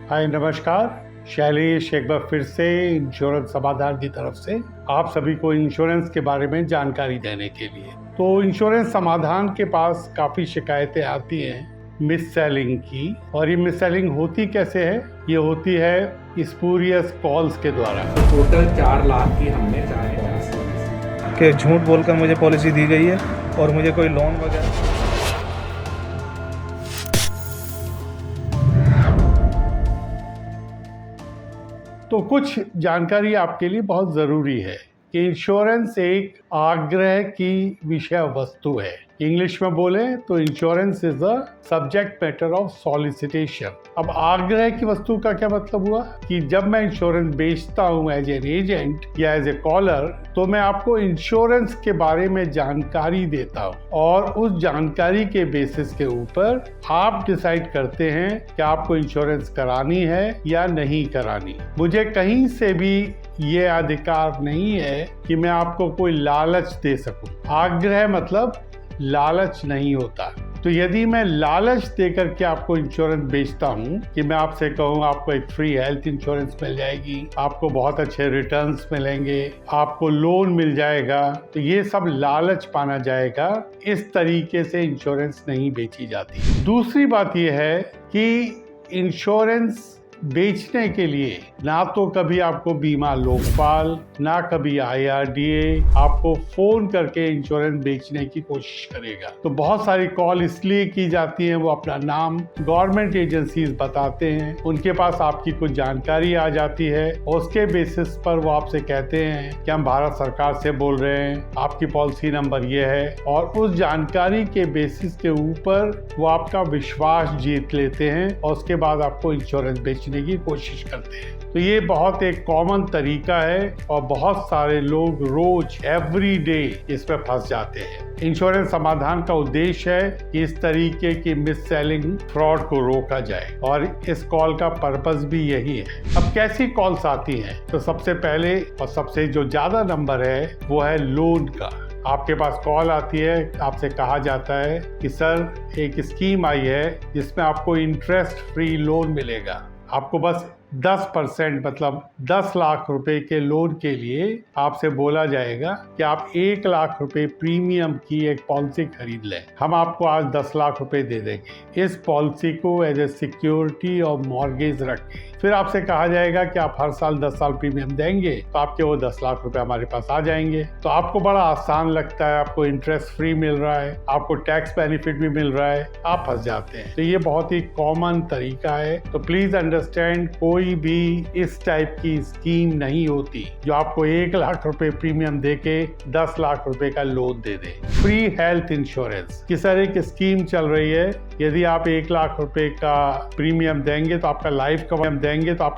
हाय नमस्कार। शैलेश एक बार फिर से इंश्योरेंस समाधान की तरफ से आप सभी को इंश्योरेंस के बारे में जानकारी देने के लिए। तो इंश्योरेंस समाधान के पास काफ़ी शिकायतें आती हैं मिस सेलिंग की, और ये मिस सेलिंग होती कैसे है? ये होती है स्पूरियस कॉल्स के द्वारा। टोटल 4 लाख की हमने कि झूठ बोलकर मुझे पॉलिसी दी गई है और मुझे कोई लोन वगैरह। तो कुछ जानकारी आपके लिए बहुत ज़रूरी है कि इंश्योरेंस एक आग्रह की विषय वस्तु है। इंग्लिश में बोले तो insurance is a subject matter of solicitation. अब आग्रह की वस्तु का क्या मतलब हुआ कि जब मैं इंश्योरेंस बेचता हूँ एज एन एजेंट या एज ए कॉलर, तो मैं आपको इंश्योरेंस के बारे में जानकारी देता हूँ और उस जानकारी के बेसिस के ऊपर आप डिसाइड करते हैं कि आपको इंश्योरेंस करानी है या नहीं करानी। मुझे कहीं से भी ये अधिकार नहीं है कि मैं आपको कोई लालच दे सकूं। आग्रह मतलब लालच नहीं होता। तो यदि मैं लालच देकर के आपको इंश्योरेंस बेचता हूं कि मैं आपसे कहूं आपको एक फ्री हेल्थ इंश्योरेंस मिल जाएगी, आपको बहुत अच्छे रिटर्न्स मिलेंगे, आपको लोन मिल जाएगा, तो ये सब लालच पाना जाएगा। इस तरीके से इंश्योरेंस नहीं बेची जाती। दूसरी बात यह है कि इंश्योरेंस बेचने के लिए ना तो कभी आपको बीमा लोकपाल, ना कभी IRDA आपको फोन करके इंश्योरेंस बेचने की कोशिश करेगा। तो बहुत सारी कॉल इसलिए की जाती हैं, वो अपना नाम गवर्नमेंट एजेंसीज बताते हैं, उनके पास आपकी कुछ जानकारी आ जाती है और उसके बेसिस पर वो आपसे कहते हैं कि हम भारत सरकार से बोल रहे हैं, आपकी पॉलिसी नंबर ये है, और उस जानकारी के बेसिस के ऊपर वो आपका विश्वास जीत लेते हैं और उसके बाद आपको इंश्योरेंस बेचने की कोशिश करते हैं। तो ये बहुत एक कॉमन तरीका है और बहुत सारे लोग रोज एवरी डे इसमें फंस जाते हैं। इंश्योरेंस समाधान का उद्देश्य है कि इस तरीके की मिस सेलिंग फ्रॉड को रोका जाए और इस कॉल का पर्पस भी यही है। अब कैसी कॉल्स आती हैं? तो सबसे पहले और सबसे जो ज्यादा नंबर है वो है लोन का। आपके पास कॉल आती है, आपसे कहा जाता है कि सर एक स्कीम आई है जिसमें आपको इंटरेस्ट फ्री लोन मिलेगा। आपको बस 10% मतलब 10 लाख रुपए के लोन के लिए आपसे बोला जाएगा कि आप 1 लाख रुपए प्रीमियम की एक पॉलिसी खरीद लें, हम आपको आज 10 लाख रुपए दे देंगे। इस पॉलिसी को एज ए सिक्योरिटी और मॉर्गेज रख के फिर आपसे कहा जाएगा कि आप हर साल 10 साल प्रीमियम देंगे तो आपके वो 10 लाख रुपए हमारे पास आ जाएंगे। तो आपको बड़ा आसान लगता है, आपको इंटरेस्ट फ्री मिल रहा है, आपको टैक्स बेनिफिट भी मिल रहा है, आप फंस जाते हैं। तो ये बहुत ही कॉमन तरीका है। तो प्लीज अंडरस्टैंड, कोई भी इस टाइप की स्कीम नहीं होती जो आपको 1 लाख रुपए प्रीमियम देके 10 लाख रुपए का लोन दे दे। फ्री हेल्थ इंश्योरेंस की सर एक स्कीम चल रही है, यदि आप 1 लाख रुपए का प्रीमियम देंगे तो आपका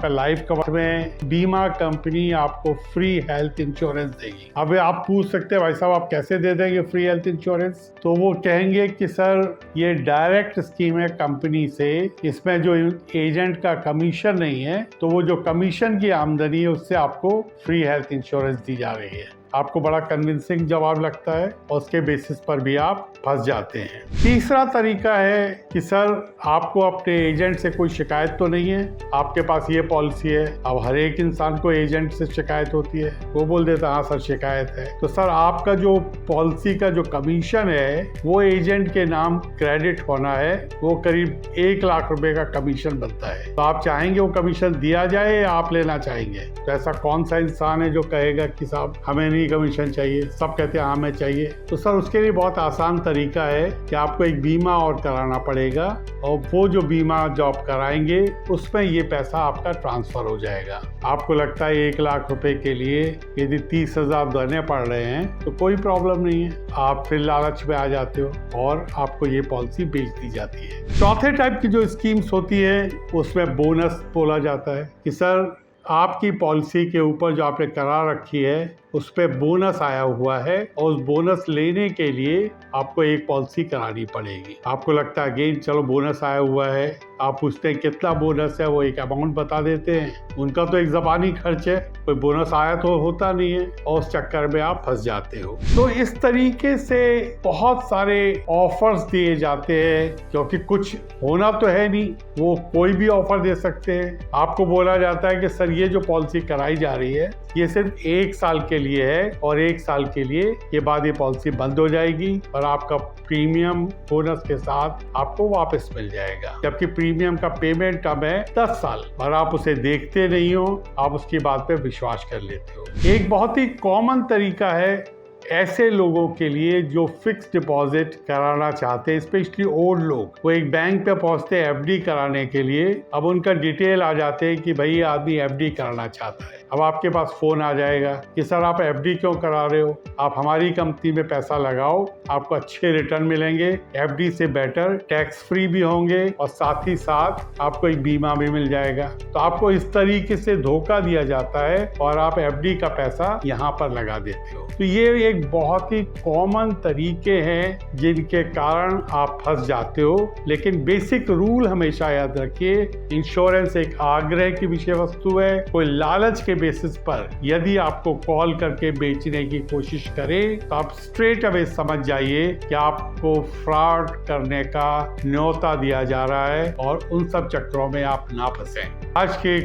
लाइफ कवर में बीमा कंपनी आपको फ्री हेल्थ इंश्योरेंस देगी। अब आप पूछ सकते हैं भाई साहब आप कैसे दे देंगे फ्री हेल्थ इंश्योरेंस? तो वो कहेंगे कि सर ये डायरेक्ट स्कीम है कंपनी से, इसमें जो एजेंट का कमीशन नहीं है, तो वो जो कमीशन की आमदनी है उससे आपको फ्री हेल्थ इंश्योरेंस दी जा रही है। आपको बड़ा कन्विंसिंग जवाब लगता है और उसके बेसिस पर भी आप फंस जाते हैं। तीसरा तरीका है कि सर आपको अपने एजेंट से कोई शिकायत तो नहीं है, आपके पास ये पॉलिसी है। अब हर एक इंसान को एजेंट से शिकायत होती है, वो बोल देता हाँ सर शिकायत है। तो सर आपका जो पॉलिसी का जो कमीशन है वो एजेंट के नाम क्रेडिट होना है, वो करीब 1 लाख रुपए का कमीशन बनता है। तो आप चाहेंगे वो कमीशन दिया जाए या आप लेना चाहेंगे? तो ऐसा कौन सा इंसान है जो कहेगा कि साहब हमें कमीशन चाहिए? सब कहते हैं हाँ मैं चाहिए। तो सर उसके लिए बहुत आसान तरीका है कि आपको एक बीमा और कराना पड़ेगा और वो जो बीमा जो आप कराएंगे उसमें ये पैसा आपका ट्रांसफर हो जाएगा। आपको लगता है 1 लाख रुपए के लिए यदि 30,000 देने पड़ रहे हैं तो कोई प्रॉब्लम नहीं है, आप फिर लालच में आ जाते हो और आपको ये पॉलिसी बेच दी जाती है। चौथे टाइप की जो स्कीम्स होती है उसमें बोनस बोला जाता है कि सर आपकी पॉलिसी के ऊपर जो आपने करार रखी है उस पर बोनस आया हुआ है और उस बोनस लेने के लिए आपको एक पॉलिसी करानी पड़ेगी। आपको लगता है अगेन चलो बोनस आया हुआ है आप पूछते हैं कितना बोनस है, वो एक अमाउंट बता देते हैं। उनका तो एक ज़बानी खर्च है, कोई बोनस आया तो होता नहीं है और उस चक्कर में आप फंस जाते हो। तो इस तरीके से बहुत सारे ऑफर्स दिए जाते हैं, क्योंकि कुछ होना तो है नहीं, वो कोई भी ऑफर दे सकते हैं। आपको बोला जाता है कि सर ये जो पॉलिसी कराई जा रही है ये सिर्फ 1 साल के लिए है और 1 साल के लिए के बाद ये पॉलिसी बंद हो जाएगी और आपका प्रीमियम बोनस के साथ आपको वापस मिल जाएगा। जबकि प्रीमियम का पेमेंट कम है 10 साल और आप उसे देखते नहीं हो, आप उसकी बात पे विश्वास कर लेते हो। एक बहुत ही कॉमन तरीका है ऐसे लोगों के लिए जो फिक्स डिपॉजिट कराना चाहते हैं, स्पेशली ओल्ड लोग। वो एक बैंक पे पहुंचते हैं एफडी कराने के लिए। अब उनका डिटेल आ जाते हैं कि भाई आदमी एफडी कराना चाहता है। अब आपके पास फोन आ जाएगा कि सर आप एफडी क्यों करा रहे हो, आप हमारी कंपनी में पैसा लगाओ, आपको अच्छे रिटर्न मिलेंगे, एफडी से बेटर टैक्स फ्री भी होंगे और साथ ही साथ आपको एक बीमा भी मिल जाएगा। तो आपको इस तरीके से धोखा दिया जाता है और आप एफडी का पैसा यहाँ पर लगा देते हो। तो ये एक बहुत ही कॉमन तरीके हैं जिनके कारण आप फंस जाते हो। लेकिन बेसिक रूल हमेशा याद रखिए, इंश्योरेंस एक आग्रह की विषय वस्तु है। कोई लालच के बेसिस पर यदि आपको कॉल करके बेचने की कोशिश करे तो आप स्ट्रेट अवे समझ जाइए कि आपको फ्रॉड करने का न्योता दिया जा रहा है और उन सब चक्करों में आप ना फंसे। आज के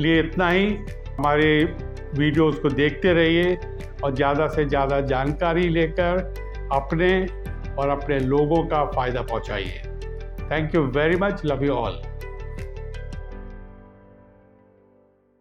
लिए इतना ही। हमारे वीडियोस को देखते रहिए और ज़्यादा से ज़्यादा जानकारी लेकर अपने और अपने लोगों का फ़ायदा पहुंचाइए। Thank you very much, love you all.